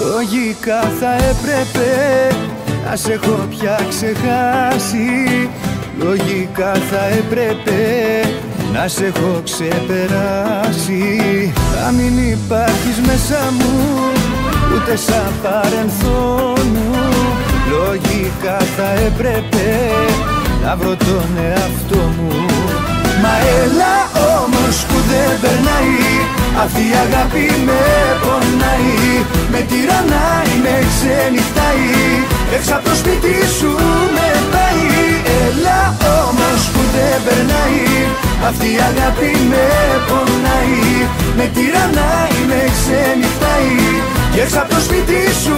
Λογικά θα έπρεπε να σε έχω πια ξεχάσει. Λογικά θα έπρεπε να σε έχω ξεπεράσει. Να μην υπάρχεις μέσα μου ούτε σαν παρελθόν μου. Λογικά θα έπρεπε να βρω τον εαυτό μου. Μα έλα όμως που δεν περνάει, αυτή η αγάπη με πονάει. Με τυραννάει, με ξενυχτάει, έξω από το σπίτι σου με πάει. Έλα όμως που δεν περνάει, αυτή η αγάπη με πονάει. Με τυραννάει, με ξενυχτάει, έξω από το σπίτι σου